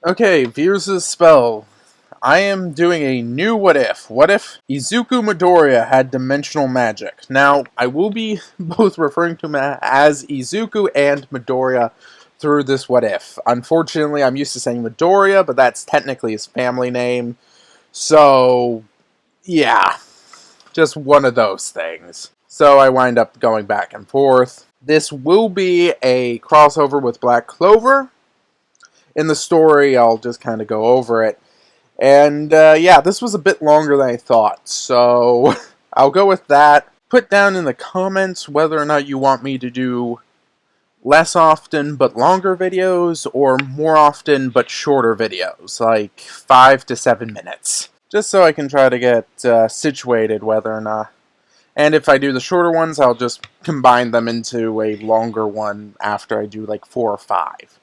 Okay, here's the spell. I am doing a new what if. What if Izuku Midoriya had dimensional magic? Now, I will be both referring to him as Izuku and Midoriya through this what if. Unfortunately, I'm used to saying Midoriya, but that's technically his family name. So, yeah, just one of those things. So I wind up going back and forth. This will be a crossover with Black Clover. In the story, I'll just kind of go over it. And yeah, this was a bit longer than I thought, so I'll go with that. Put down in the comments whether or not you want me to do less often but longer videos, or more often but shorter videos, like 5 to 7 minutes. Just so I can try to get situated whether or not. And if I do the shorter ones, I'll just combine them into a longer one after I do like 4 or 5.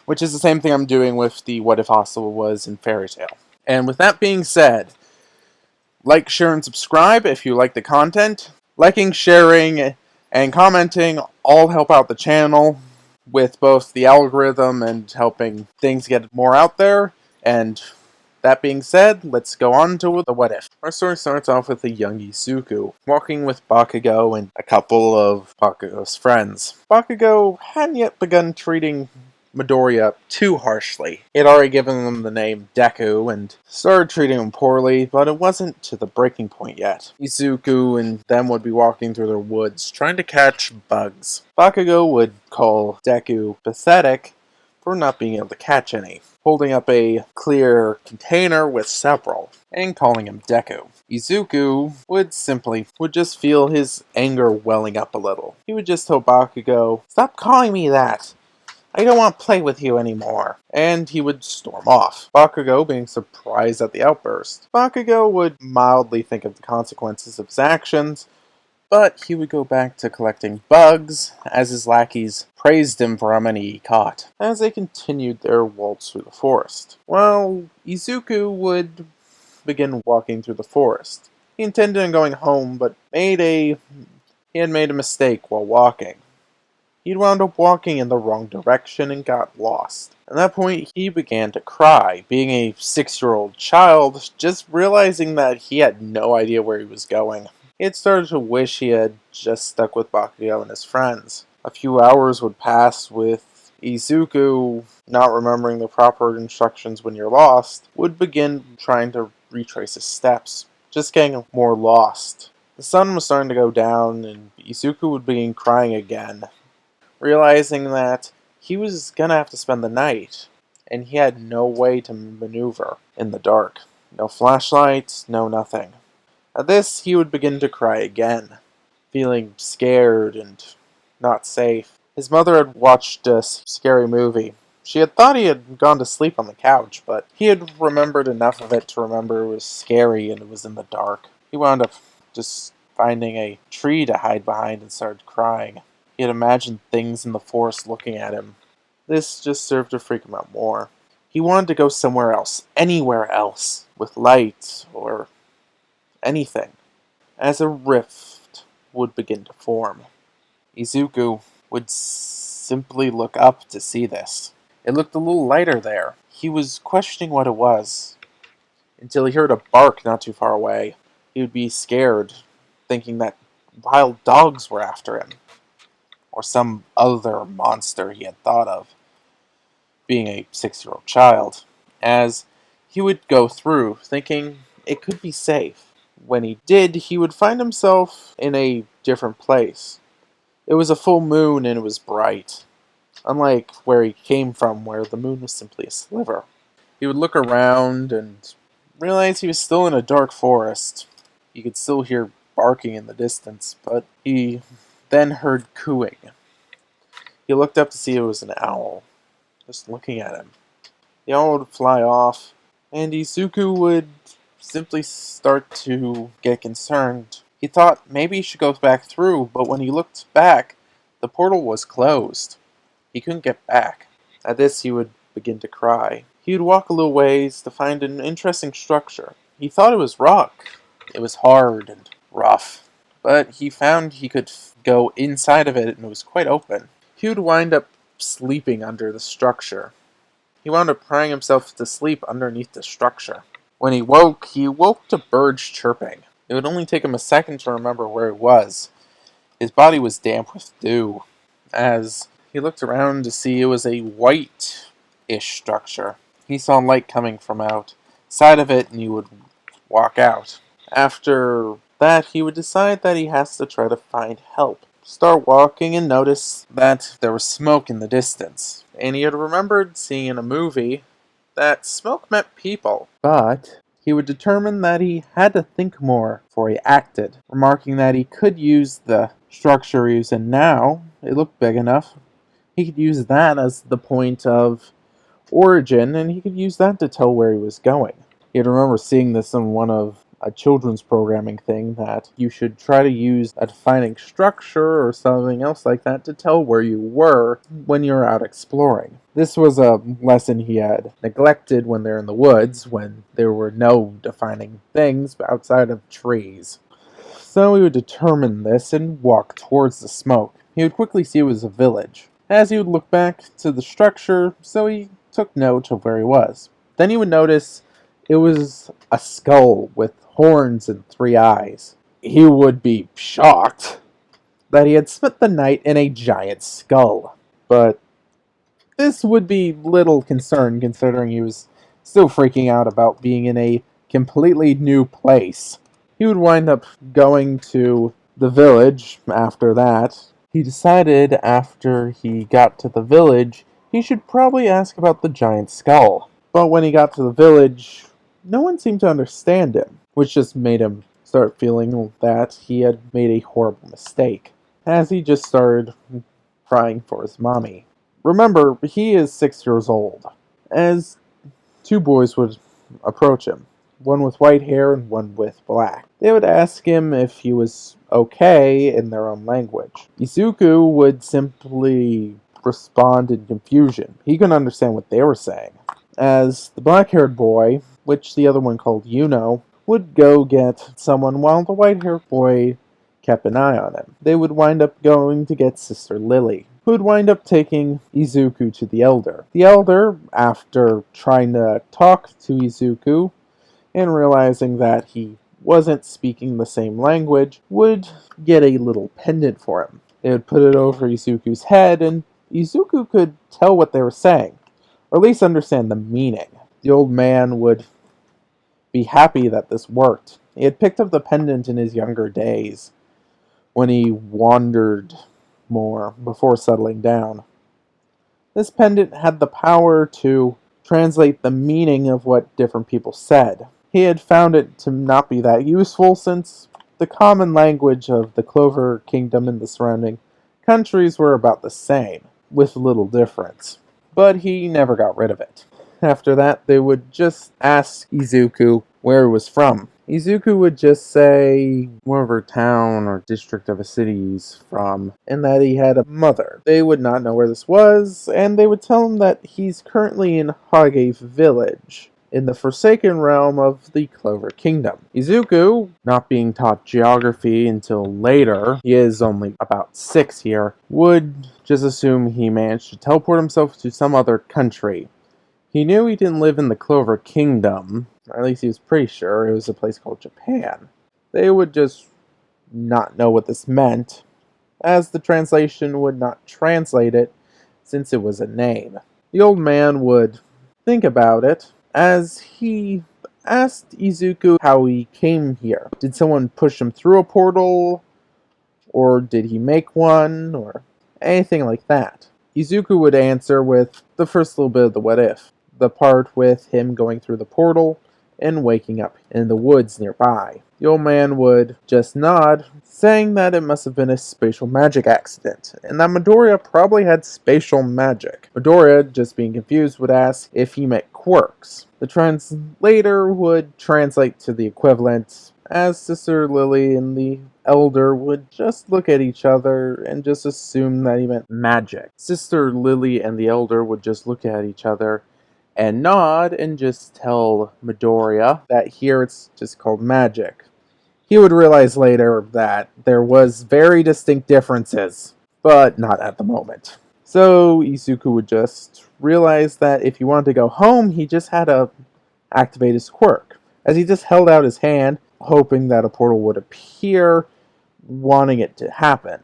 Which is the same thing I'm doing with the What If Hostile was in Fairy Tail. And with that being said, like, share, and subscribe if you like the content. Liking, sharing, and commenting all help out the channel with both the algorithm and helping things get more out there. And that being said, let's go on to the what if. Our story starts off with a young Izuku walking with Bakugo and a couple of Bakugo's friends. Bakugo hadn't yet begun treating Midoriya too harshly. He had already given them the name Deku and started treating him poorly, but it wasn't to the breaking point yet. Izuku and them would be walking through the woods trying to catch bugs. Bakugo would call Deku pathetic for not being able to catch any, holding up a clear container with several, and calling him Deku. Izuku would just feel his anger welling up a little. He would just tell Bakugo, "Stop calling me that! I don't want to play with you anymore." And he would storm off, Bakugo being surprised at the outburst. Bakugo would mildly think of the consequences of his actions, but he would go back to collecting bugs, as his lackeys praised him for how many he caught, as they continued their waltz through the forest. Well, Izuku would begin walking through the forest. He intended on going home, but he had made a mistake while walking. He'd wound up walking in the wrong direction and got lost. At that point, he began to cry, being a 6-year-old child, just realizing that he had no idea where he was going. He had started to wish he had just stuck with Bakugo and his friends. A few hours would pass with Izuku, not remembering the proper instructions when you're lost, would begin trying to retrace his steps, just getting more lost. The sun was starting to go down, and Izuku would begin crying again, realizing that he was gonna have to spend the night, and he had no way to maneuver in the dark. No flashlights, no nothing. At this, he would begin to cry again, feeling scared and not safe. His mother had watched a scary movie. She had thought he had gone to sleep on the couch, but he had remembered enough of it to remember it was scary and it was in the dark. He wound up just finding a tree to hide behind and started crying. He had imagined things in the forest looking at him. This just served to freak him out more. He wanted to go somewhere else, anywhere else, with light or anything. As a rift would begin to form, Izuku would simply look up to see this. It looked a little lighter there. He was questioning what it was, until he heard a bark not too far away. He would be scared, thinking that wild dogs were after him, or some other monster he had thought of, being a 6-year-old child, as he would go through, thinking it could be safe. When he did, he would find himself in a different place. It was a full moon and it was bright, unlike where he came from, where the moon was simply a sliver. He would look around and realize he was still in a dark forest. He could still hear barking in the distance, but he then heard cooing. He looked up to see it was an owl, just looking at him. The owl would fly off, and Izuku would simply start to get concerned. He thought maybe he should go back through, but when he looked back, the portal was closed. He couldn't get back. At this, he would begin to cry. He would walk a little ways to find an interesting structure. He thought it was rock. It was hard and rough, but he found he could go inside of it and it was quite open. He would wind up sleeping under the structure. he wound up crying himself to sleep underneath the structure. When he woke to birds chirping. It would only take him a second to remember where he was. His body was damp with dew. As he looked around to see it was a white-ish structure. He saw light coming from outside of it and he would walk out. After that, he would decide that he has to try to find help. Start walking and notice that there was smoke in the distance. And he had remembered seeing in a movie that smoke meant people. But he would determine that he had to think more before he acted, remarking that he could use the structure he was in now. It looked big enough. He could use that as the point of origin, and he could use that to tell where he was going. He'd remember seeing this in one of a children's programming thing, that you should try to use a defining structure or something else like that to tell where you were when you were out exploring. This was a lesson he had neglected when they're in the woods, when there were no defining things outside of trees. So he would determine this and walk towards the smoke. He would quickly see it was a village. As he would look back to the structure, so he took note of where he was. Then he would notice it was a skull with horns and 3 eyes. He would be shocked that he had spent the night in a giant skull. But this would be little concern considering he was still freaking out about being in a completely new place. He would wind up going to the village after that. He decided after he got to the village, he should probably ask about the giant skull. But when he got to the village, no one seemed to understand him, which just made him start feeling that he had made a horrible mistake, as he just started crying for his mommy. Remember, he is 6 years old, as 2 boys would approach him, one with white hair and one with black. They would ask him if he was okay in their own language. Izuku would simply respond in confusion. He couldn't understand what they were saying, as the black-haired boy, which the other one called Yuno, would go get someone while the white-haired boy kept an eye on him. They would wind up going to get Sister Lily, who would wind up taking Izuku to the Elder. The Elder, after trying to talk to Izuku and realizing that he wasn't speaking the same language, would get a little pendant for him. They would put it over Izuku's head, and Izuku could tell what they were saying, or at least understand the meaning. The old man would be happy that this worked. He had picked up the pendant in his younger days, when he wandered more before settling down. This pendant had the power to translate the meaning of what different people said. He had found it to not be that useful since the common language of the Clover Kingdom and the surrounding countries were about the same, with little difference. But he never got rid of it. After that, they would just ask Izuku where he was from. Izuku would just say wherever town or district of a city he's from, and that he had a mother. They would not know where this was, and they would tell him that he's currently in Hage Village, in the Forsaken Realm of the Clover Kingdom. Izuku, not being taught geography until later, he is only about 6 here, would just assume he managed to teleport himself to some other country. He knew he didn't live in the Clover Kingdom, or at least he was pretty sure it was a place called Japan. They would just not know what this meant, as the translation would not translate it since it was a name. The old man would think about it, as he asked Izuku how he came here. Did someone push him through a portal, or did he make one, or anything like that? Izuku would answer with the first little bit of the what if. The part with him going through the portal and waking up in the woods nearby. The old man would just nod, saying that it must have been a spatial magic accident, and that Midoriya probably had spatial magic. Midoriya, just being confused, would ask if he meant quirks. The translator would translate to the equivalent, as Sister Lily and the Elder would just look at each other and just assume that he meant magic. Sister Lily and the Elder would just look at each other and nod and just tell Midoriya that here it's just called magic. He would realize later that there was very distinct differences, but not at the moment. So Izuku would just realize that if he wanted to go home, he just had to activate his quirk. As he just held out his hand, hoping that a portal would appear, wanting it to happen.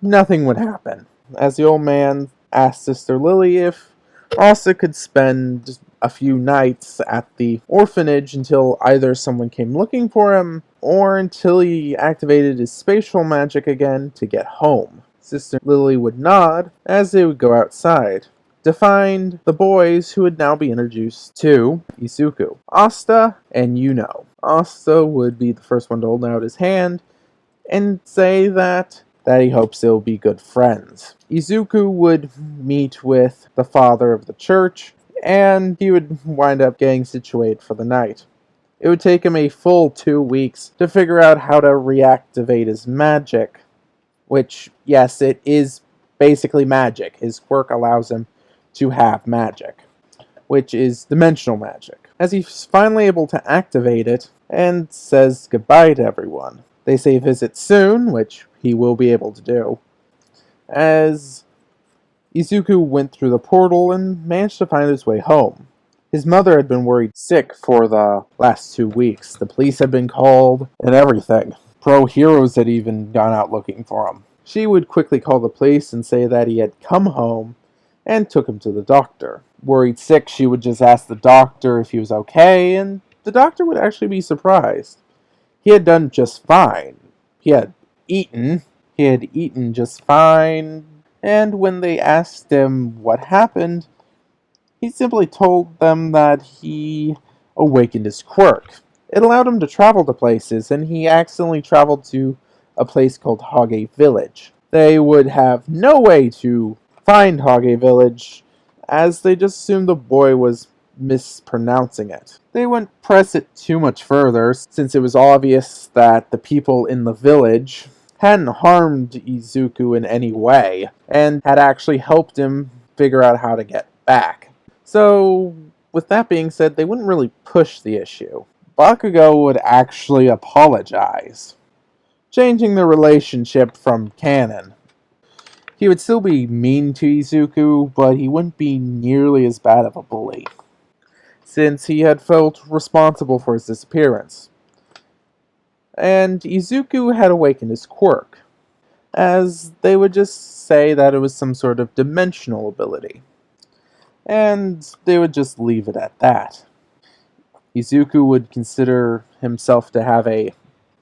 Nothing would happen. As the old man asked Sister Lily if Asa could spend a few nights at the orphanage until either someone came looking for him or until he activated his spatial magic again to get home. Sister Lily would nod as they would go outside to find the boys who would now be introduced to Izuku, Asta and Yuno. Asta would be the first one to hold out his hand and say that he hopes they'll be good friends. Izuku would meet with the father of the church, and he would wind up getting situated for the night. It would take him a full 2 weeks to figure out how to reactivate his magic, which, yes, it is basically magic. His quirk allows him to have magic, which is dimensional magic. As he's finally able to activate it, and says goodbye to everyone. They say visit soon, which he will be able to do. As Izuku went through the portal and managed to find his way home. His mother had been worried sick for the last 2 weeks. The police had been called and everything. Pro heroes had even gone out looking for him. She would quickly call the police and say that he had come home and took him to the doctor. Worried sick, she would just ask the doctor if he was okay, and the doctor would actually be surprised. He had done just fine. He had eaten just fine, and when they asked him what happened, he simply told them that he awakened his quirk. It allowed him to travel to places, and he accidentally traveled to a place called Hage Village. They would have no way to find Hage Village, as they just assumed the boy was mispronouncing it. They wouldn't press it too much further, since it was obvious that the people in the village hadn't harmed Izuku in any way, and had actually helped him figure out how to get back. So, with that being said, they wouldn't really push the issue. Bakugo would actually apologize, changing the relationship from canon. He would still be mean to Izuku, but he wouldn't be nearly as bad of a bully, since he had felt responsible for his disappearance. And Izuku had awakened his quirk, as they would just say that it was some sort of dimensional ability. And they would just leave it at that. Izuku would consider himself to have a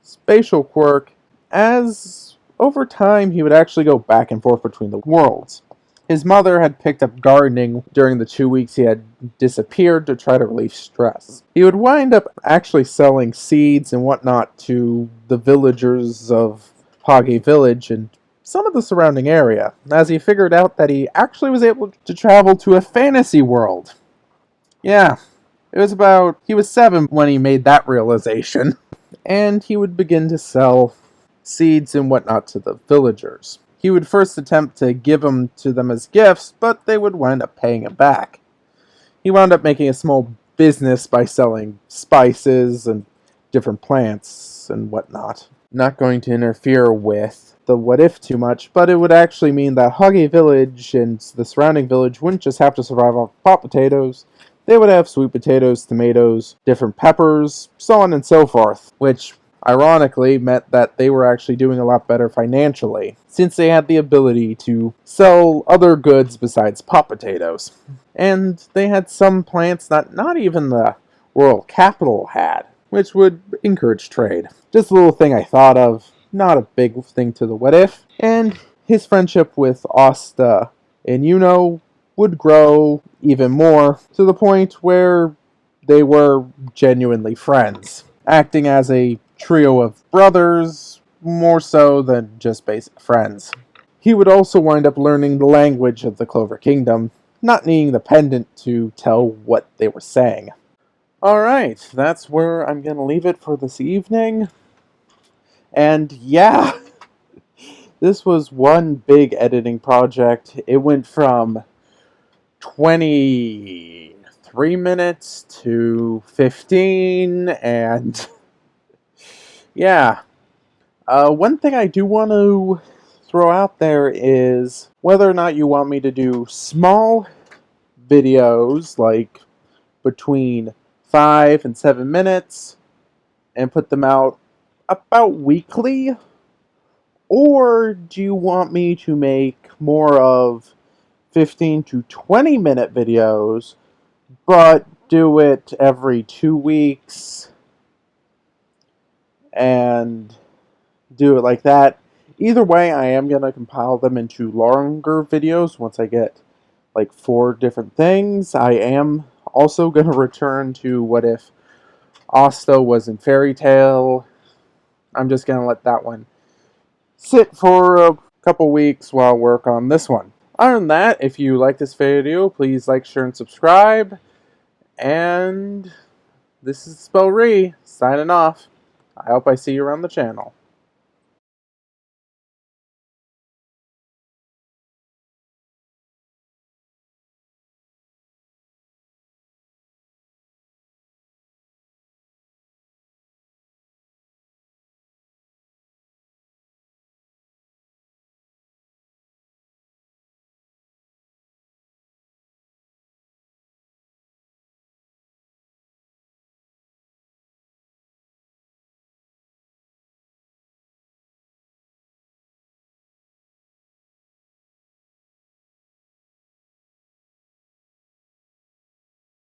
spatial quirk, as over time he would actually go back and forth between the worlds. His mother had picked up gardening during the 2 weeks he had disappeared to try to relieve stress. He would wind up actually selling seeds and whatnot to the villagers of Hage Village and some of the surrounding area, as he figured out that he actually was able to travel to a fantasy world. Yeah, he was 7 when he made that realization, and he would begin to sell seeds and whatnot to the villagers. He would first attempt to give them to them as gifts, but they would wind up paying him back. He wound up making a small business by selling spices and different plants and whatnot. Not going to interfere with the what if too much, but it would actually mean that Hage Village and the surrounding village wouldn't just have to survive off pot potatoes. They would have sweet potatoes, tomatoes, different peppers, so on and so forth, which ironically meant that they were actually doing a lot better financially, since they had the ability to sell other goods besides pot potatoes. And they had some plants that not even the royal capital had, which would encourage trade. Just a little thing I thought of, not a big thing to the what if. And his friendship with Asta and Yuno would grow even more, to the point where they were genuinely friends, acting as a trio of brothers, more so than just basic friends. He would also wind up learning the language of the Clover Kingdom, not needing the pendant to tell what they were saying. Alright, that's where I'm going to leave it for this evening. And yeah, this was one big editing project. It went from 23 minutes to 15, and yeah. One thing I do want to throw out there is whether or not you want me to do small videos, like between 5 and 7 minutes, and put them out about weekly, or do you want me to make more of 15 to 20-minute videos, but do it every 2 weeks and do it like that? Either way, I am going to compile them into longer videos once I get like 4 different things. I am also going to return to what if Asta was in Fairy Tale. I'm just going to let that one sit for a couple weeks while I work on this one. Other than that, if you like this video, please like, share, and subscribe. And this is Spellree, signing off. I hope I see you around the channel.